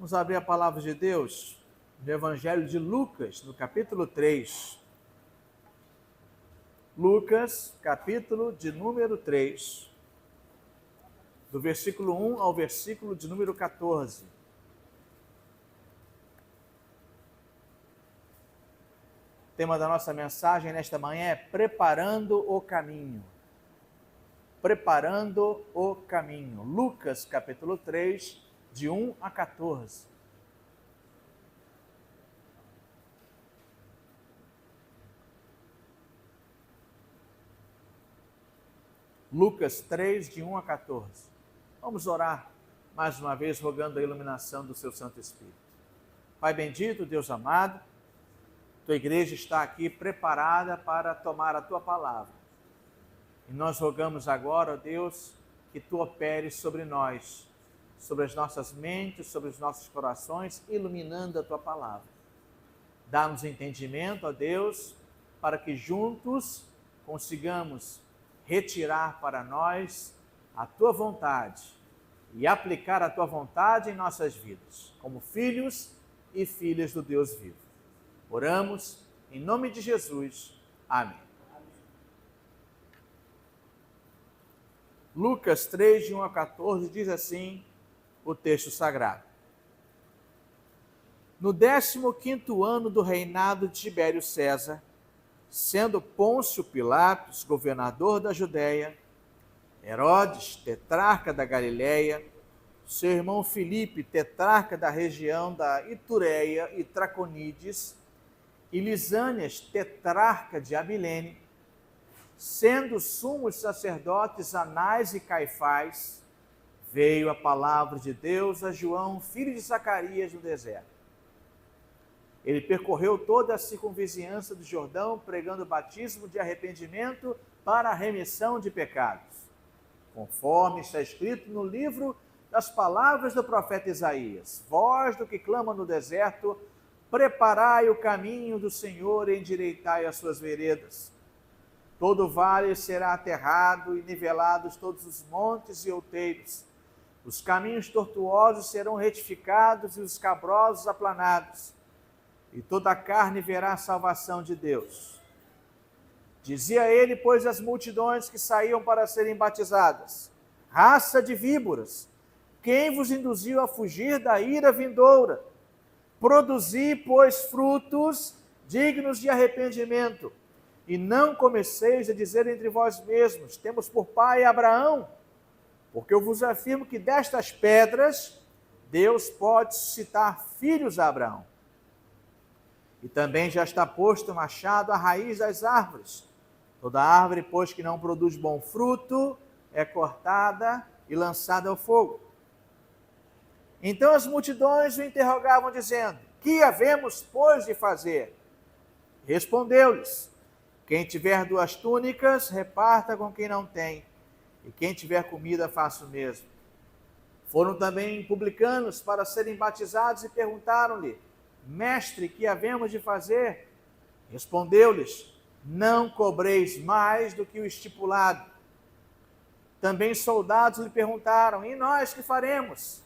Vamos abrir a palavra de Deus no Evangelho de Lucas, no capítulo 3. Lucas, capítulo de número 3, do versículo 1 ao versículo de número 14. O tema da nossa mensagem nesta manhã é Preparando o Caminho. Preparando o Caminho. Lucas, capítulo 3, de 1 a 14. Lucas 3, de 1 a 14. Vamos orar mais uma vez, rogando a iluminação do seu Santo Espírito. Pai bendito, Deus amado, tua igreja está aqui preparada para tomar a tua palavra. E nós rogamos agora, ó Deus, que tu operes sobre nós, sobre as nossas mentes, sobre os nossos corações, iluminando a tua palavra. Dá-nos entendimento, ó Deus, para que juntos consigamos retirar para nós a tua vontade e aplicar a tua vontade em nossas vidas, como filhos e filhas do Deus vivo. Oramos em nome de Jesus. Amém. Lucas 3, de 1 a 14, diz assim o texto sagrado. No 15º ano do reinado de Tibério César, sendo Pôncio Pilatos governador da Judéia, Herodes, tetrarca da Galileia, seu irmão Filipe, tetrarca da região da Itureia e Traconides, e Lisânias, tetrarca de Abilene, sendo sumos sacerdotes Anás e Caifás, veio a palavra de Deus a João, filho de Zacarias, no deserto. Ele percorreu toda a circunvizinhança do Jordão, pregando o batismo de arrependimento para a remissão de pecados, conforme está escrito no livro das palavras do profeta Isaías: voz do que clama no deserto, preparai o caminho do Senhor e endireitai as suas veredas. Todo vale será aterrado e nivelados todos os montes e outeiros. Os caminhos tortuosos serão retificados e os cabrosos aplanados. E toda a carne verá a salvação de Deus. Dizia ele, pois, às multidões que saíam para serem batizadas: raça de víboras, quem vos induziu a fugir da ira vindoura? Produzi, pois, frutos dignos de arrependimento, e não comeceis a dizer entre vós mesmos: temos por pai Abraão, porque eu vos afirmo que destas pedras Deus pode suscitar filhos a Abraão. E também já está posto o machado à raiz das árvores. Toda árvore, pois, que não produz bom fruto, é cortada e lançada ao fogo. Então as multidões o interrogavam, dizendo: que havemos, pois, de fazer? Respondeu-lhes: quem tiver 2 túnicas, reparta com quem não tem, e quem tiver comida, faça o mesmo. Foram também publicanos para serem batizados e perguntaram-lhe: mestre, que havemos de fazer? Respondeu-lhes: não cobreis mais do que o estipulado. Também soldados lhe perguntaram: e nós que faremos?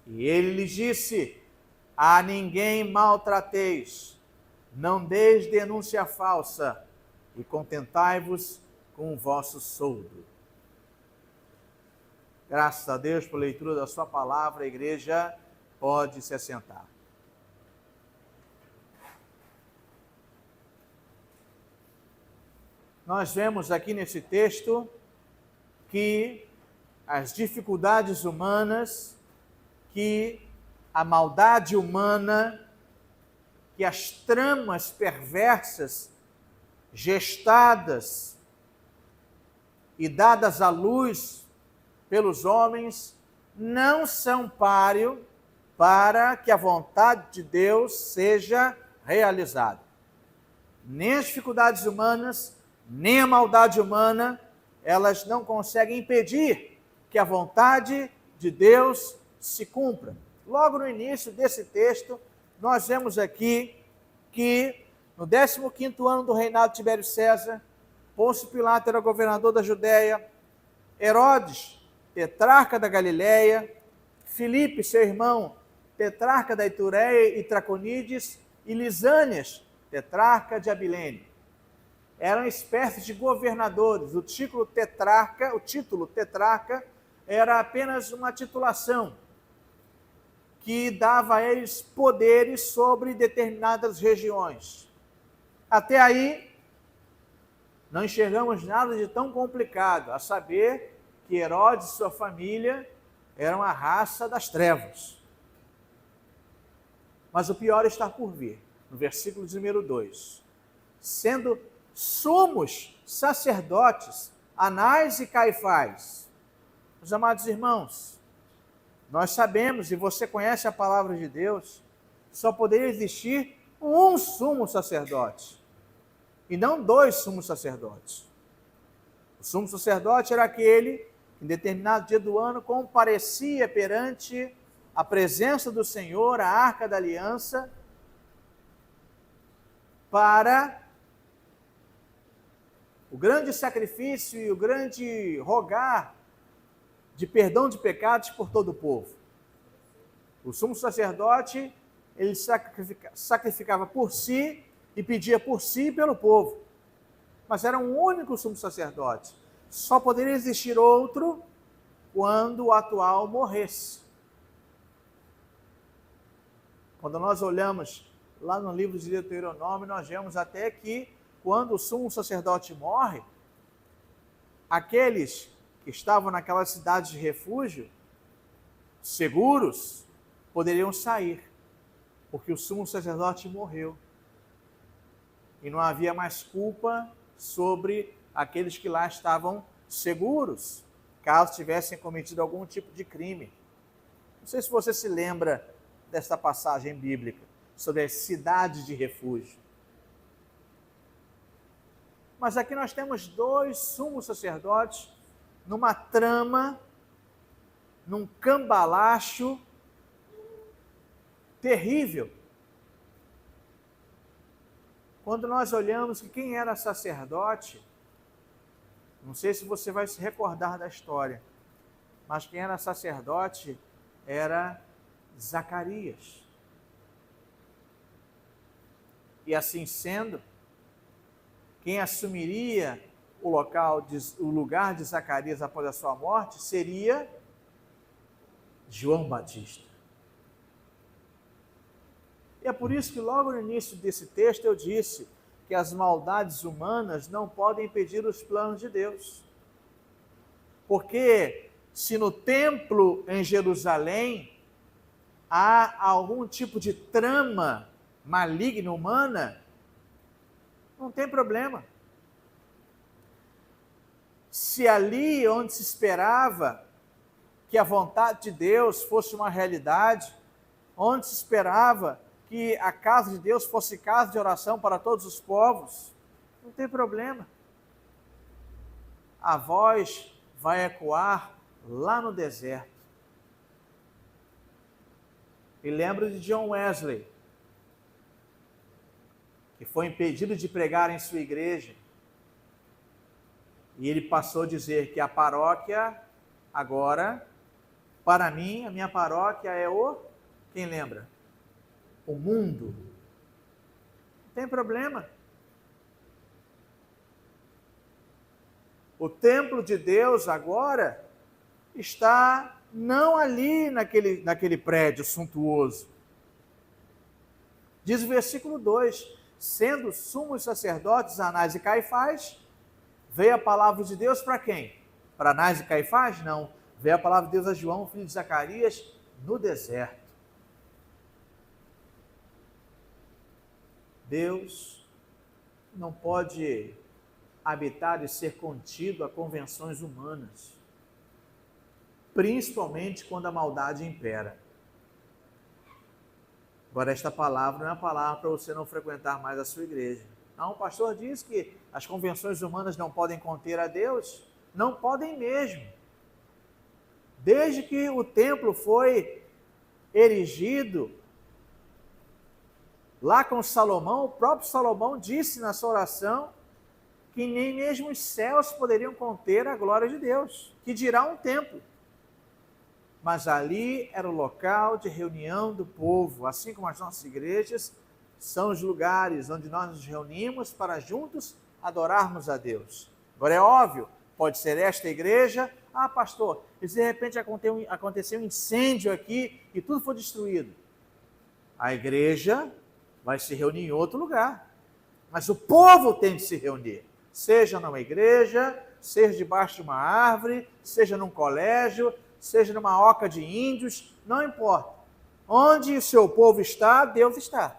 E ele lhes disse: a ninguém maltrateis, não deis denúncia falsa, e contentai-vos com o vosso soldo. Graças a Deus por leitura da sua palavra. A igreja pode se assentar. Nós vemos aqui nesse texto que as dificuldades humanas, que a maldade humana, que as tramas perversas gestadas e dadas à luz pelos homens não são páreo para que a vontade de Deus seja realizada. Nem as dificuldades humanas, nem a maldade humana, elas não conseguem impedir que a vontade de Deus se cumpra. Logo no início desse texto, nós vemos aqui que no 15º ano do reinado de Tibério César, Pôncio Pilatos era governador da Judéia, Herodes, tetrarca da Galileia, Filipe, seu irmão, tetrarca da Itureia e Traconides, e Lisânias, tetrarca de Abilene. Eram espécies de governadores. O título tetrarca era apenas uma titulação que dava a eles poderes sobre determinadas regiões. Até aí, não enxergamos nada de tão complicado, a saber que Herodes e sua família eram a raça das trevas. Mas o pior está por vir, no versículo de número 2. Sendo sumos sacerdotes, Anás e Caifás. Meus amados irmãos, nós sabemos, e você conhece a palavra de Deus, só poderia existir um sumo sacerdote, e não dois sumos sacerdotes. O sumo sacerdote era aquele que, em determinado dia do ano, comparecia perante a presença do Senhor, a arca da aliança, para o grande sacrifício e o grande rogar de perdão de pecados por todo o povo. O sumo sacerdote, ele sacrificava por si e pedia por si e pelo povo. Mas era um único sumo sacerdote. Só poderia existir outro quando o atual morresse. Quando nós olhamos lá no livro de Deuteronômio, nós vemos até que quando o sumo sacerdote morre, aqueles que estavam naquela cidade de refúgio, seguros, poderiam sair, porque o sumo sacerdote morreu. E não havia mais culpa sobre aqueles que lá estavam seguros, caso tivessem cometido algum tipo de crime. Não sei se você se lembra desta passagem bíblica sobre as cidades de refúgio. Mas aqui nós temos dois sumos sacerdotes numa trama, num cambalacho terrível. Quando nós olhamos que quem era sacerdote, não sei se você vai se recordar da história, mas quem era sacerdote era Zacarias. E assim sendo, quem assumiria o lugar de Zacarias após a sua morte seria João Batista. E é por isso que logo no início desse texto eu disse que as maldades humanas não podem impedir os planos de Deus. Porque se no templo em Jerusalém há algum tipo de trama maligna humana, não tem problema. Se ali onde se esperava que a vontade de Deus fosse uma realidade, onde se esperava que a casa de Deus fosse casa de oração para todos os povos, não tem problema. A voz vai ecoar lá no deserto. E lembro de John Wesley, que foi impedido de pregar em sua igreja. E ele passou a dizer que a paróquia, agora, para mim, a minha paróquia é quem lembra? O mundo. Não tem problema. O templo de Deus agora está não ali naquele prédio suntuoso. Diz o versículo 2, sendo sumos sacerdotes Anás e Caifás, veio a palavra de Deus para quem? Para Anás e Caifás? Não. Veio a palavra de Deus a João, filho de Zacarias, no deserto. Deus não pode habitar e ser contido a convenções humanas, principalmente quando a maldade impera. Agora, esta palavra não é uma palavra para você não frequentar mais a sua igreja. Não, o pastor diz que as convenções humanas não podem conter a Deus. Não podem mesmo. Desde que o templo foi erigido, lá com Salomão, o próprio Salomão disse na sua oração que nem mesmo os céus poderiam conter a glória de Deus, que dirá um templo. mas ali era o local de reunião do povo, assim como as nossas igrejas são os lugares onde nós nos reunimos para juntos adorarmos a Deus. Agora é óbvio, pode ser esta igreja, pastor, e se de repente aconteceu um incêndio aqui e tudo foi destruído. A igreja vai se reunir em outro lugar, mas o povo tem de se reunir, seja numa igreja, seja debaixo de uma árvore, seja num colégio, seja numa oca de índios, não importa. Onde o seu povo está, Deus está.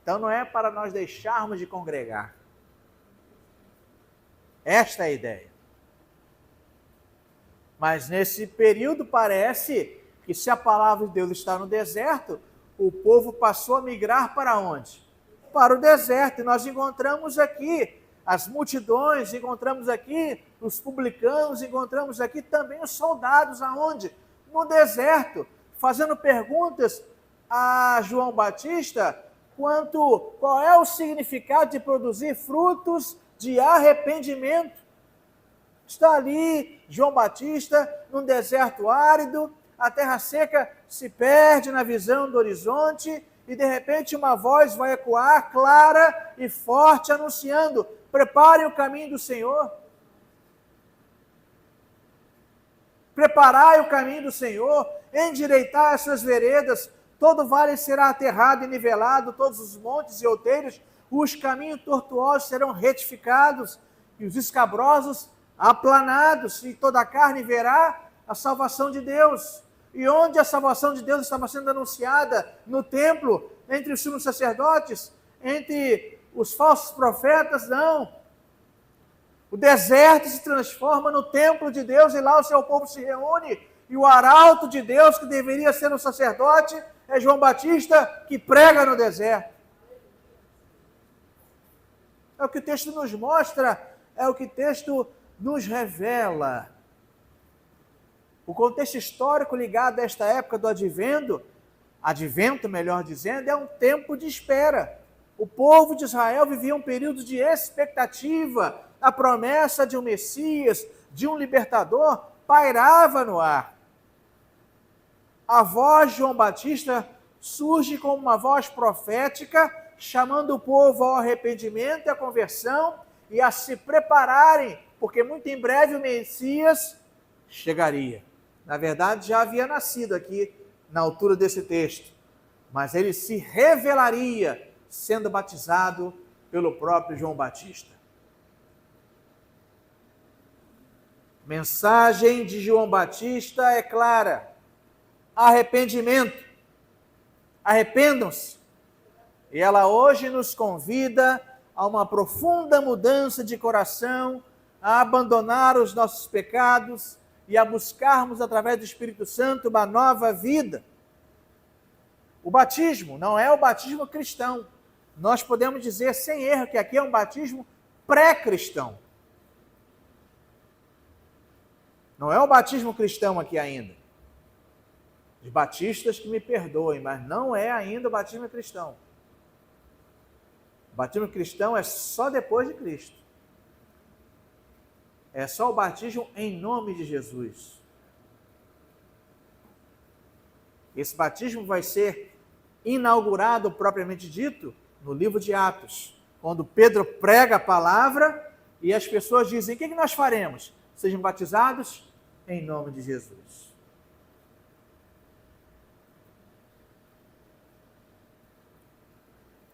Então não é para nós deixarmos de congregar. Esta é a ideia. Mas nesse período parece que se a palavra de Deus está no deserto, o povo passou a migrar para onde? Para o deserto. E nós encontramos aqui as multidões, encontramos aqui os publicanos, encontramos aqui também os soldados, aonde? No deserto, fazendo perguntas a João Batista qual é o significado de produzir frutos de arrependimento. Está ali João Batista, num deserto árido, a terra seca se perde na visão do horizonte e de repente uma voz vai ecoar clara e forte anunciando: preparem o caminho do Senhor. Preparai o caminho do Senhor, endireitai as suas veredas, todo vale será aterrado e nivelado, todos os montes e outeiros, os caminhos tortuosos serão retificados e os escabrosos aplanados, e toda a carne verá a salvação de Deus. E onde a salvação de Deus estava sendo anunciada? No templo, entre os sumos sacerdotes, entre os falsos profetas? Não. O deserto se transforma no templo de Deus e lá o seu povo se reúne. E o arauto de Deus, que deveria ser um sacerdote, é João Batista, que prega no deserto. É o que o texto nos mostra, é o que o texto nos revela. O contexto histórico ligado a esta época do advento, melhor dizendo, é um tempo de espera. O povo de Israel vivia um período de expectativa. A promessa de um Messias, de um libertador, pairava no ar. A voz de João Batista surge como uma voz profética, chamando o povo ao arrependimento e à conversão e a se prepararem, porque muito em breve o Messias chegaria. Na verdade, já havia nascido aqui na altura desse texto, mas ele se revelaria sendo batizado pelo próprio João Batista. Mensagem de João Batista é clara: arrependimento, arrependam-se. E ela hoje nos convida a uma profunda mudança de coração, a abandonar os nossos pecados e a buscarmos, através do Espírito Santo, uma nova vida. O batismo não é o batismo cristão. Nós podemos dizer sem erro que aqui é um batismo pré-cristão. Não é o batismo cristão aqui ainda. Os batistas que me perdoem, mas não é ainda o batismo cristão. O batismo cristão é só depois de Cristo. É só o batismo em nome de Jesus. Esse batismo vai ser inaugurado, propriamente dito, no livro de Atos, quando Pedro prega a palavra e as pessoas dizem: o que nós faremos? Sejam batizados em nome de Jesus.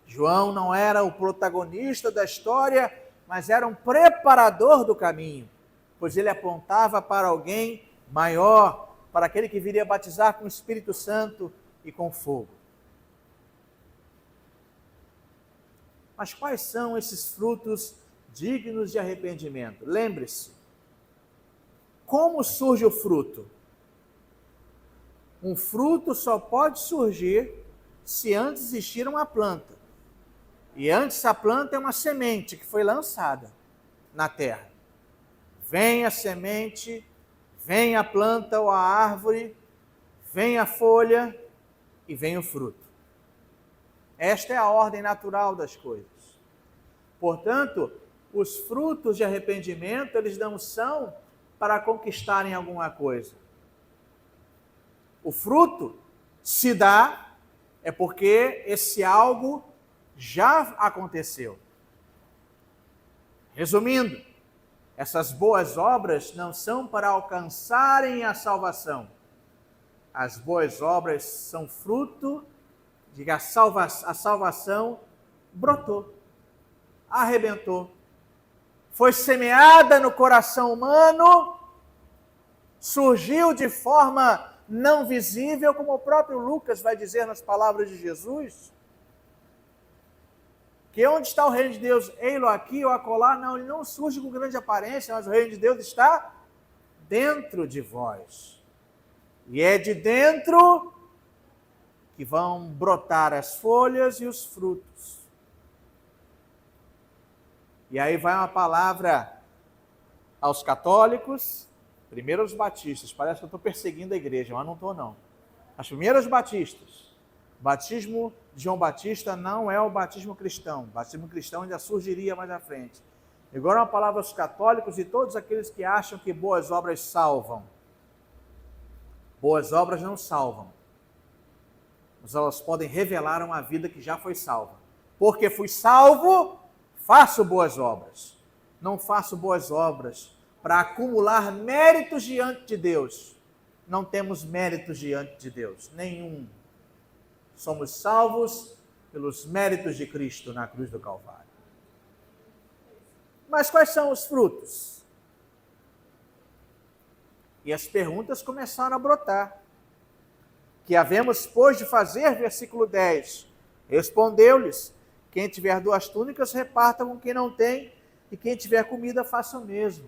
João não era o protagonista da história, mas era um preparador do caminho, pois ele apontava para alguém maior, para aquele que viria batizar com o Espírito Santo e com fogo. Mas quais são esses frutos dignos de arrependimento? Lembre-se, como surge o fruto? Um fruto só pode surgir se antes existir uma planta. E antes a planta é uma semente que foi lançada na terra. Vem a semente, vem a planta ou a árvore, vem a folha e vem o fruto. Esta é a ordem natural das coisas. Portanto, os frutos de arrependimento, eles não são para conquistarem alguma coisa. O fruto se dá é porque esse algo já aconteceu. Resumindo, essas boas obras não são para alcançarem a salvação. As boas obras são fruto de que a salvação brotou, arrebentou, foi semeada no coração humano, surgiu de forma não visível, como o próprio Lucas vai dizer nas palavras de Jesus, que onde está o reino de Deus? Ei-lo aqui ou acolá? Não, ele não surge com grande aparência, mas o reino de Deus está dentro de vós. E é de dentro que vão brotar as folhas e os frutos. E aí vai uma palavra aos católicos, primeiro aos batistas. Parece que eu estou perseguindo a igreja, mas não estou não. As primeiras batistas. O batismo de João Batista não é o batismo cristão. O batismo cristão ainda surgiria mais à frente. Agora uma palavra aos católicos e todos aqueles que acham que boas obras salvam. Boas obras não salvam. Mas elas podem revelar uma vida que já foi salva. Porque fui salvo, faço boas obras. Não faço boas obras para acumular méritos diante de Deus. Não temos méritos diante de Deus, nenhum. Somos salvos pelos méritos de Cristo na cruz do Calvário. Mas quais são os frutos? E as perguntas começaram a brotar. Que havemos, pois, de fazer, versículo 10. Respondeu-lhes, quem tiver 2 túnicas, reparta com quem não tem, e quem tiver comida, faça o mesmo.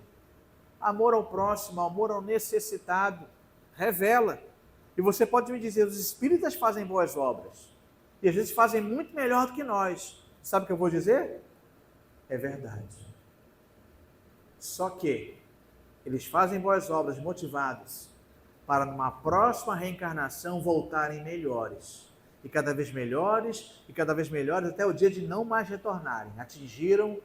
Amor ao próximo, amor ao necessitado, revela. E você pode me dizer, os espíritas fazem boas obras. E às vezes fazem muito melhor do que nós. Sabe o que eu vou dizer? É verdade. Só que eles fazem boas obras motivados para numa próxima reencarnação voltarem melhores. E cada vez melhores, até o dia de não mais retornarem. Atingiram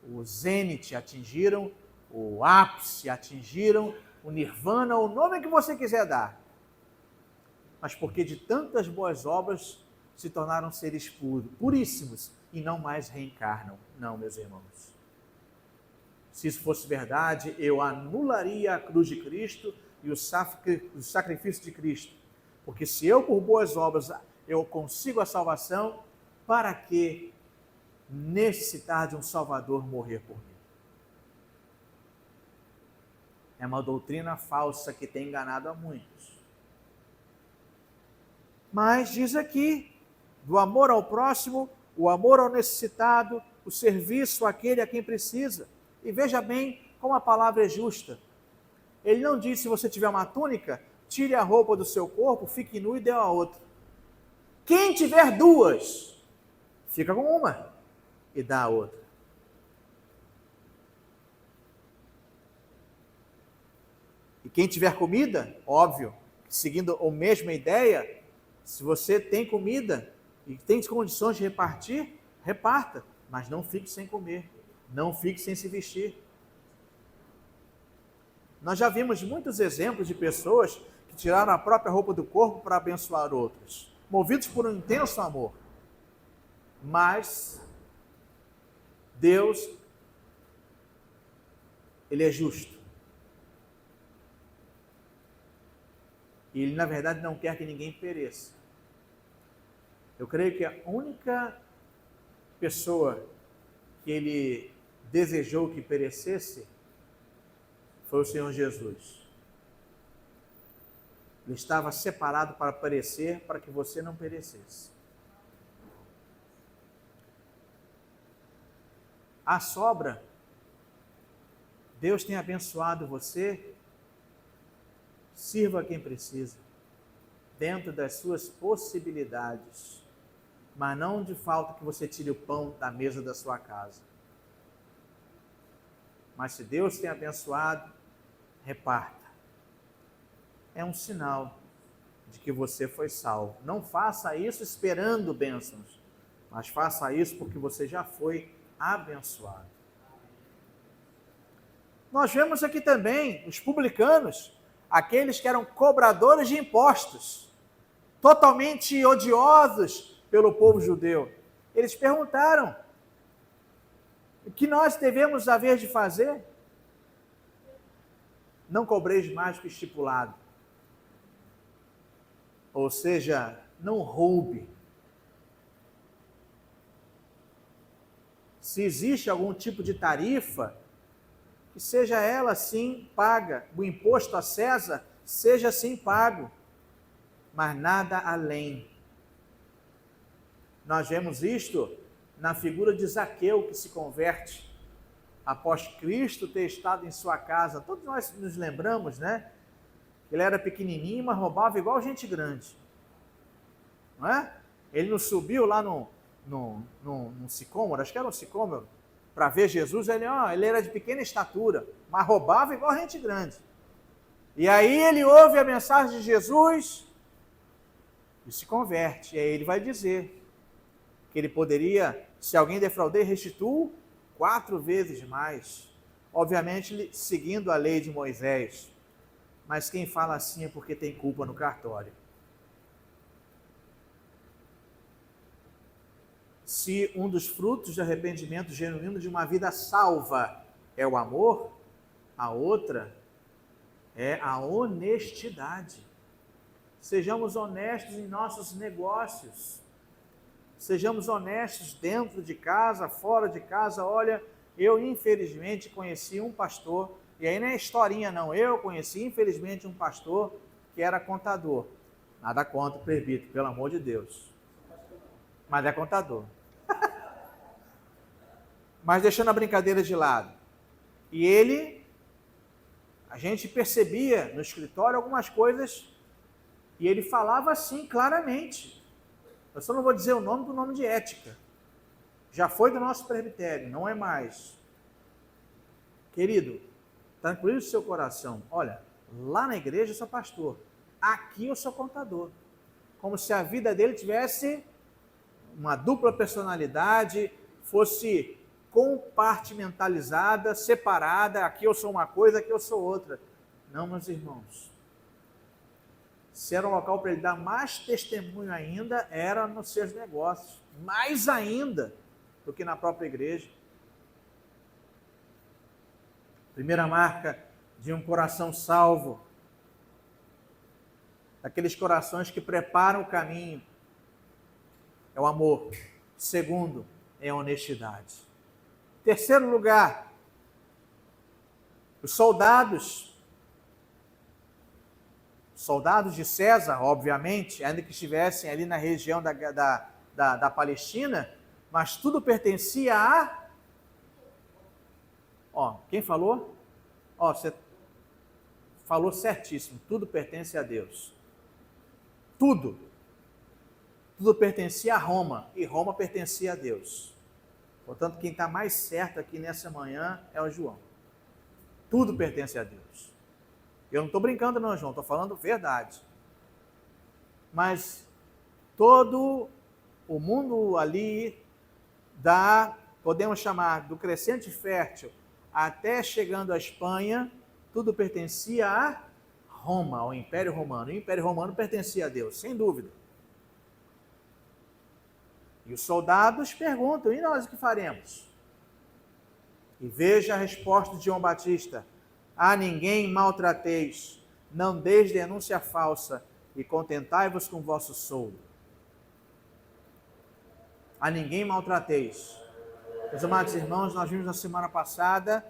o zênite, atingiram o ápice, atingiram o nirvana, o nome que você quiser dar. Mas porque de tantas boas obras se tornaram seres puríssimos e não mais reencarnam. Não, meus irmãos. Se isso fosse verdade, eu anularia a cruz de Cristo e o sacrifício de Cristo. Porque se eu, por boas obras, eu consigo a salvação, para que necessitar de um Salvador morrer por mim? É uma doutrina falsa que tem enganado a muitos. Mas diz aqui, do amor ao próximo, o amor ao necessitado, o serviço àquele a quem precisa. E veja bem como a palavra é justa. Ele não diz, se você tiver uma túnica, tire a roupa do seu corpo, fique nu e dê a outra. Quem tiver 2, fica com uma e dá a outra. E quem tiver comida, óbvio, seguindo a mesma ideia, se você tem comida e tem condições de repartir, reparta, mas não fique sem comer, não fique sem se vestir. Nós já vimos muitos exemplos de pessoas que tiraram a própria roupa do corpo para abençoar outros, movidos por um intenso amor. Mas Deus, Ele é justo. E Ele, na verdade, não quer que ninguém pereça. Eu creio que a única pessoa que Ele desejou que perecesse foi o Senhor Jesus. Ele estava separado para perecer, para que você não perecesse. A sobra, Deus tem abençoado você, sirva quem precisa, dentro das suas possibilidades, mas não de falta que você tire o pão da mesa da sua casa. Mas se Deus tem abençoado, reparta. É um sinal de que você foi salvo. Não faça isso esperando bênçãos, mas faça isso porque você já foi abençoado. Nós vemos aqui também os publicanos, aqueles que eram cobradores de impostos, totalmente odiosos pelo povo judeu. Eles perguntaram: o que nós devemos haver de fazer? Não cobreis mais do que estipulado. Ou seja, não roube. Se existe algum tipo de tarifa, que seja ela sim paga. O imposto a César seja sim pago, mas nada além. Nós vemos isto na figura de Zaqueu, que se converte após Cristo ter estado em sua casa. Todos nós nos lembramos, né? Ele era pequenininho, mas roubava igual gente grande. Não é? Ele não subiu lá num sicômoro, acho que era um sicômoro, para ver Jesus. Ele era de pequena estatura, mas roubava igual gente grande. E aí ele ouve a mensagem de Jesus e se converte. E aí ele vai dizer que ele poderia, se alguém defraudar, restituir 4 vezes mais. Obviamente seguindo a lei de Moisés. Mas quem fala assim é porque tem culpa no cartório. Se um dos frutos de arrependimento genuíno de uma vida salva é o amor, a outra é a honestidade. Sejamos honestos em nossos negócios. Sejamos honestos dentro de casa, fora de casa. Olha, eu infelizmente conheci um pastor, e aí não é historinha não, eu conheci infelizmente um pastor que era contador. Nada contra o presbítero, pelo amor de Deus. Mas é contador. Mas deixando a brincadeira de lado. E a gente percebia no escritório algumas coisas, e ele falava assim claramente. Eu só não vou dizer o nome do nome de ética. Já foi do nosso presbitério, não é mais. Querido, tranquilize o seu coração. Olha, lá na igreja eu sou pastor, aqui eu sou contador. Como se a vida dele tivesse uma dupla personalidade, fosse compartimentalizada, separada. Aqui eu sou uma coisa, aqui eu sou outra. Não, meus irmãos. Se era um local para ele dar mais testemunho ainda, era nos seus negócios. Mais ainda do que na própria igreja. Primeira marca de um coração salvo. Aqueles corações que preparam o caminho. É o amor. Segundo, é a honestidade. Terceiro lugar, os soldados de César, obviamente, ainda que estivessem ali na região da Palestina, mas tudo pertencia a... Quem falou? Você falou certíssimo, tudo pertence a Deus. Tudo pertencia a Roma, e Roma pertencia a Deus. Portanto, quem está mais certo aqui nessa manhã é o João. Tudo pertence a Deus. Eu não estou brincando não, João, estou falando verdade. Mas todo o mundo ali podemos chamar do Crescente Fértil até chegando à Espanha, tudo pertencia a Roma, ao Império Romano. O Império Romano pertencia a Deus, sem dúvida. E os soldados perguntam: e nós o que faremos? E veja a resposta de João Batista: a ninguém maltrateis, não deis denúncia falsa, e contentai-vos com o vosso soldo. A ninguém maltrateis. Meus amados irmãos, nós vimos na semana passada,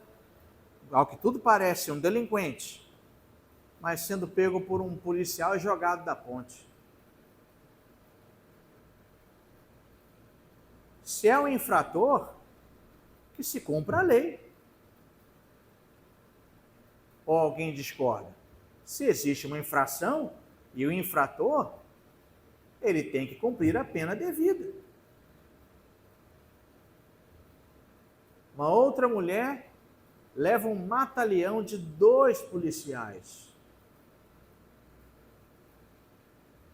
ao que tudo parece, um delinquente, mas sendo pego por um policial e jogado da ponte. Se é um infrator, que se cumpra a lei. Ou alguém discorda? Se existe uma infração e o infrator, ele tem que cumprir a pena devida. Uma outra mulher leva um mata-leão de 2 policiais.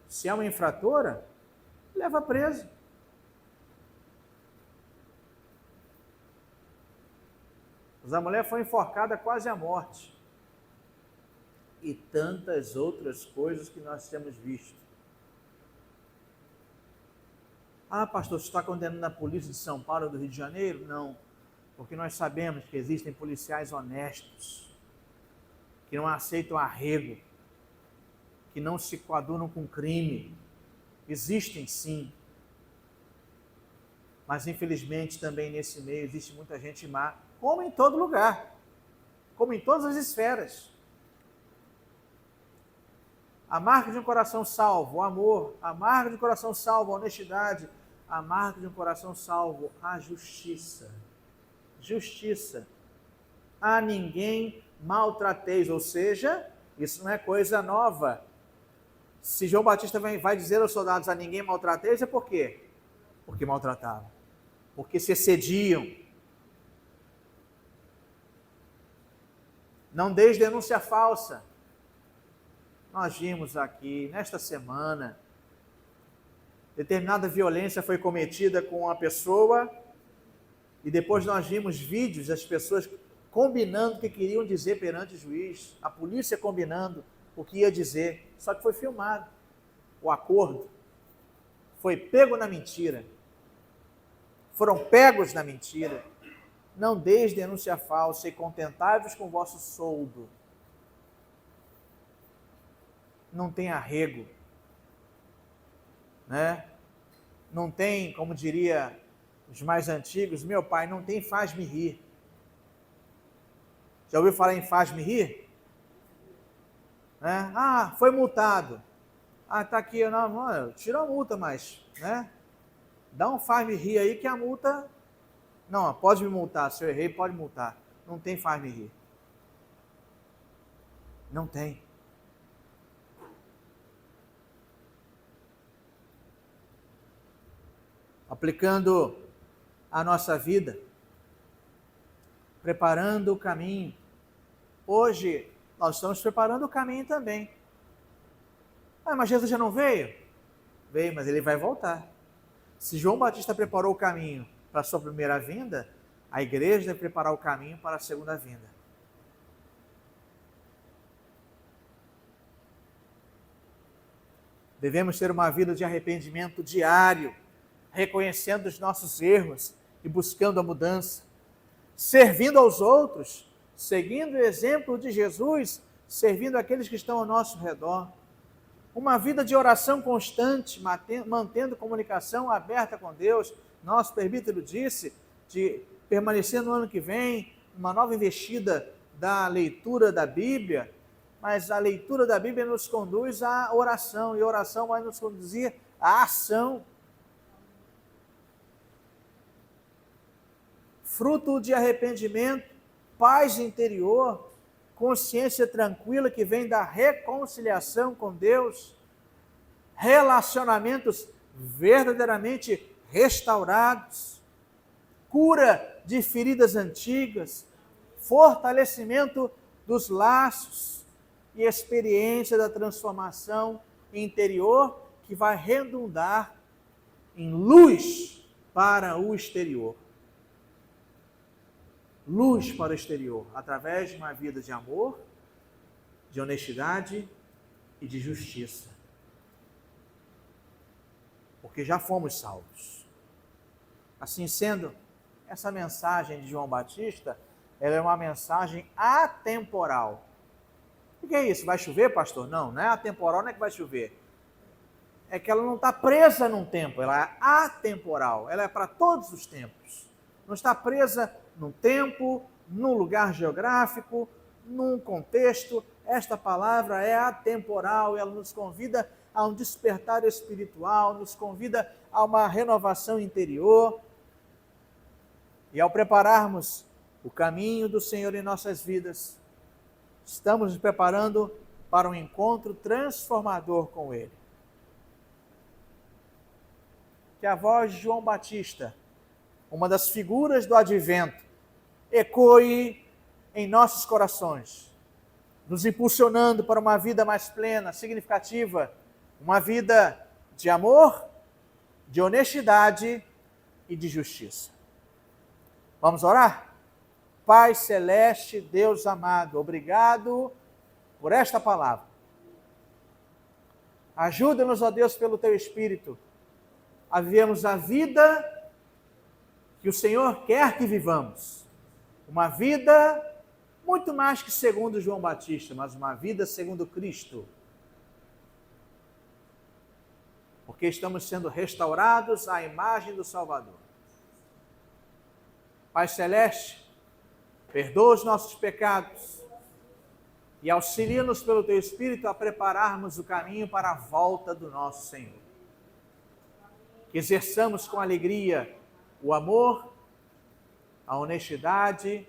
Se é uma infratora, leva presa. Mas a mulher foi enforcada quase à morte. E tantas outras coisas que nós temos visto. Ah, pastor, você está condenando a polícia de São Paulo ou do Rio de Janeiro? Não, porque nós sabemos que existem policiais honestos, que não aceitam arrego, que não se coadunam com crime. Existem sim. Mas infelizmente também nesse meio existe muita gente má, como em todo lugar, como em todas as esferas. A marca de um coração salvo, o amor. A marca de um coração salvo, a honestidade. A marca de um coração salvo, a justiça. Justiça. A ninguém maltrateis, ou seja, isso não é coisa nova. Se João Batista vai dizer aos soldados a ninguém maltrateis, é por quê? Porque maltratavam. Porque se excediam. Não deis denúncia falsa. Nós vimos aqui, nesta semana, determinada violência foi cometida com uma pessoa e depois nós vimos vídeos das pessoas combinando o que queriam dizer perante o juiz, a polícia combinando o que ia dizer, só que foi filmado. O acordo foi pego na mentira. Foram pegos na mentira. Não deis denúncia falsa e contentai-vos com o vosso soldo. Não tem arrego, né? Não tem, como diria os mais antigos, meu pai, não tem faz-me rir. Já ouviu falar em faz-me rir? Né? Ah, foi multado. Ah, tá aqui, não, tira a multa, mas, né? Dá um faz-me rir aí que a multa... Não, pode me multar, se eu errei, pode multar. Não tem faz-me rir. Não tem. Aplicando a nossa vida, preparando o caminho. Hoje, nós estamos preparando o caminho também. Ah, mas Jesus já não veio? Veio, mas ele vai voltar. Se João Batista preparou o caminho para a sua primeira vinda, a igreja deve preparar o caminho para a segunda vinda. Devemos ter uma vida de arrependimento diário, reconhecendo os nossos erros e buscando a mudança, servindo aos outros, seguindo o exemplo de Jesus, servindo aqueles que estão ao nosso redor. Uma vida de oração constante, mantendo comunicação aberta com Deus. Nosso presbítero disse de permanecer no ano que vem, uma nova investida da leitura da Bíblia, mas a leitura da Bíblia nos conduz à oração, e a oração vai nos conduzir à ação. Fruto de arrependimento, paz interior, consciência tranquila que vem da reconciliação com Deus, relacionamentos verdadeiramente restaurados, cura de feridas antigas, fortalecimento dos laços e experiência da transformação interior que vai redundar em luz para o exterior. Luz para o exterior, através de uma vida de amor, de honestidade e de justiça. Porque já fomos salvos. Assim sendo, essa mensagem de João Batista, ela é uma mensagem atemporal. O que é isso? Vai chover, pastor? Não, não é atemporal, não é que vai chover. É que ela não está presa num tempo, ela é atemporal, ela é para todos os tempos. Não está presa num tempo, num lugar geográfico, num contexto. Esta palavra é atemporal, ela nos convida a um despertar espiritual, nos convida a uma renovação interior. E ao prepararmos o caminho do Senhor em nossas vidas, estamos nos preparando para um encontro transformador com Ele. Que a voz de João Batista, uma das figuras do advento, ecoe em nossos corações, nos impulsionando para uma vida mais plena, significativa, uma vida de amor, de honestidade e de justiça. Vamos orar? Pai celeste, Deus amado, obrigado por esta palavra. Ajuda-nos, ó Deus, pelo Teu Espírito, a vivermos a vida que o Senhor quer que vivamos. Uma vida muito mais que segundo João Batista, mas uma vida segundo Cristo. Porque estamos sendo restaurados à imagem do Salvador. Pai celeste, perdoa os nossos pecados e auxilia-nos pelo Teu Espírito a prepararmos o caminho para a volta do nosso Senhor. Que exerçamos com alegria o amor, a honestidade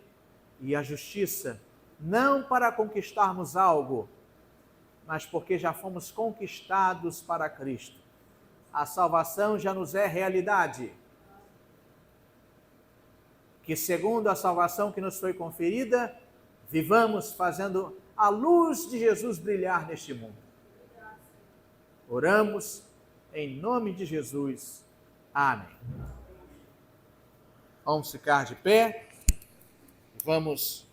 e a justiça, não para conquistarmos algo, mas porque já fomos conquistados para Cristo. A salvação já nos é realidade. Que segundo a salvação que nos foi conferida, vivamos fazendo a luz de Jesus brilhar neste mundo. Oramos em nome de Jesus. Amém. Vamos ficar de pé. Vamos